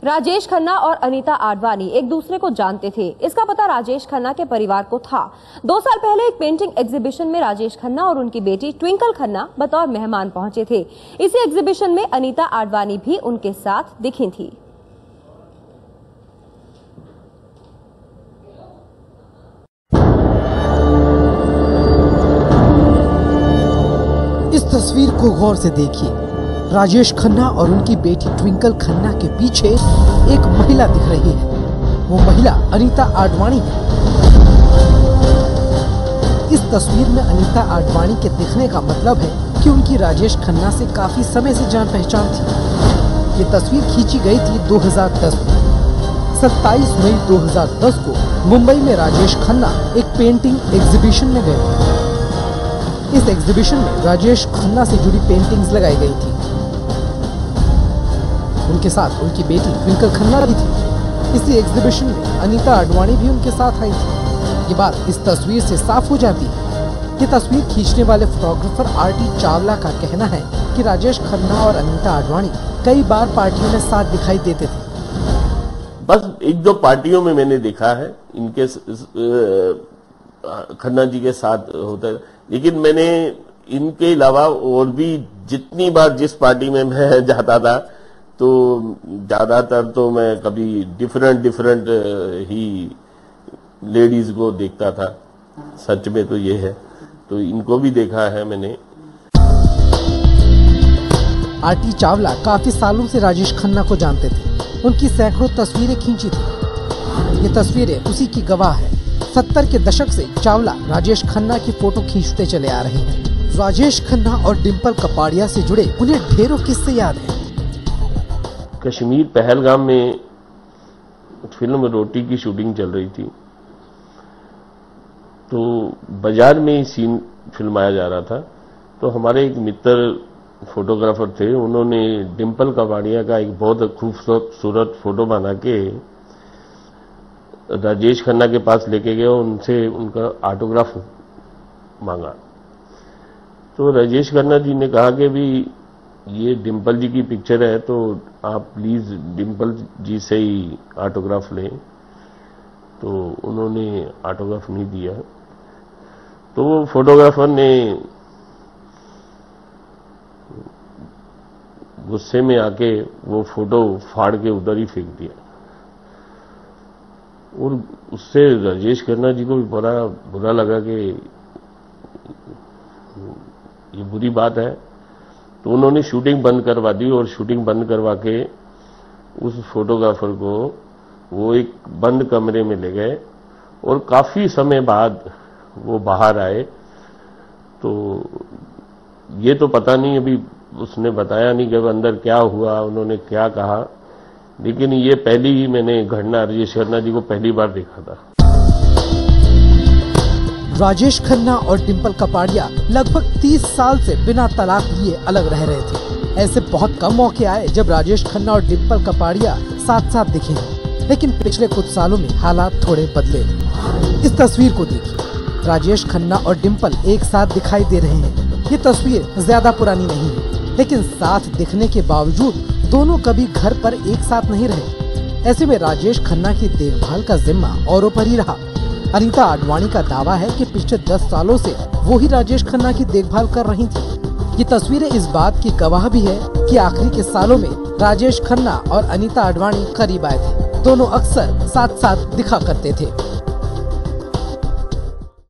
राजेश खन्ना और अनीता आडवाणी एक दूसरे को जानते थे। इसका पता राजेश खन्ना के परिवार को था। 2 साल पहले एक पेंटिंग एग्जीबिशन में राजेश खन्ना और उनकी बेटी ट्विंकल खन्ना बतौर मेहमान पहुंचे थे। इसी एग्जीबिशन में अनीता आडवाणी भी उनके साथ दिखी थी। इस तस्वीर को गौर से देखिए। राजेश खन्ना और उनकी बेटी ट्विंकल खन्ना के पीछे एक महिला दिख रही है। वो महिला अनीता आडवाणी है। इस तस्वीर में अनीता आडवाणी के दिखने का मतलब है कि उनकी राजेश खन्ना से काफी समय से जान पहचान थी। ये तस्वीर खींची गई थी 2010 में। 27 मई 2010 को मुंबई में राजेश खन्ना एक पेंटिंग एग्जीबिशन में गए। इस एग्जीबिशन में राजेश खन्ना से जुड़ी पेंटिंग्स लगाई गई थी। उनके साथ उनकी बेटी ट्विंकल खन्ना भी थी। इसी एग्जीबिशन में अनीता आडवाणी भी उनके साथ आई थी। ये बात इस तस्वीर से साफ हो जाती है। ये तस्वीर खींचने वाले फोटोग्राफर आरटी चावला का कहना है कि राजेश खन्ना और अनीता आडवाणी कई बार पार्टियों में साथ दिखाई देते थे। बस 1-2 पार्टियों में मैंने देखा है इनके खन्ना जी के साथ होता है, लेकिन मैंने इनके अलावा और भी जितनी बार जिस पार्टी में मैं जाता था तो ज्यादातर तो मैं कभी डिफरेंट ही लेडीज को देखता था। सच में तो ये है, तो इनको भी देखा है मैंने। आरटी चावला काफी सालों से राजेश खन्ना को जानते थे। उनकी सैकड़ों तस्वीरें खींची थी। ये तस्वीरें उसी की गवाह है। 70 के दशक से चावला राजेश खन्ना की फोटो खींचते चले आ रहे हैं। राजेश खन्ना और डिम्पल कपाड़िया से जुड़े उन्हें ढेरों किस्से याद हैं। कश्मीर पहलगाम में फिल्म रोटी की शूटिंग चल रही थी, तो बाजार में ही सीन फिल्माया जा रहा था। तो हमारे एक मित्र फोटोग्राफर थे, उन्होंने डिम्पल कपाड़िया का एक बहुत खूबसूरत फोटो बना के राजेश खन्ना के पास लेके गए और उनसे उनका ऑटोग्राफ मांगा। तो राजेश खन्ना जी ने कहा कि भी ये डिम्पल जी की पिक्चर है, तो आप प्लीज डिम्पल जी से ही ऑटोग्राफ लें। तो उन्होंने ऑटोग्राफ नहीं दिया। तो वो फोटोग्राफर ने गुस्से में आके वो फोटो फाड़ के उधर ही फेंक दिया। और उससे राजेश खन्ना जी को भी बड़ा बुरा लगा कि ये बुरी बात है। तो उन्होंने शूटिंग बंद करवा दी और शूटिंग बंद करवा के उस फोटोग्राफर को वो एक बंद कमरे में ले गए और काफी समय बाद वो बाहर आए। तो ये तो पता नहीं, अभी उसने बताया नहीं कि अंदर क्या हुआ, उन्होंने क्या कहा, लेकिन ये पहली ही मैंने घटना राजेश खन्ना जी को पहली बार देखा था। राजेश खन्ना और डिम्पल कपाड़िया लगभग 30 साल से बिना तलाक लिए अलग रह रहे थे। ऐसे बहुत कम मौके आए जब राजेश खन्ना और डिम्पल कपाड़िया साथ साथ दिखे, लेकिन पिछले कुछ सालों में हालात थोड़े बदले। इस तस्वीर को देखिए। राजेश खन्ना और डिम्पल एक साथ दिखाई दे रहे हैं। ये तस्वीर ज्यादा पुरानी नहीं है, लेकिन साथ दिखने के बावजूद दोनों कभी घर पर एक साथ नहीं रहे। ऐसे में राजेश खन्ना की देखभाल का जिम्मा औरों पर ही रहा। अनीता आडवाणी का दावा है कि पिछले 10 सालों से वो ही राजेश खन्ना की देखभाल कर रही थी। ये तस्वीरें इस बात की गवाह भी है कि आखिरी के सालों में राजेश खन्ना और अनीता आडवाणी करीब आए थे। दोनों अक्सर साथ साथ दिखा करते थे।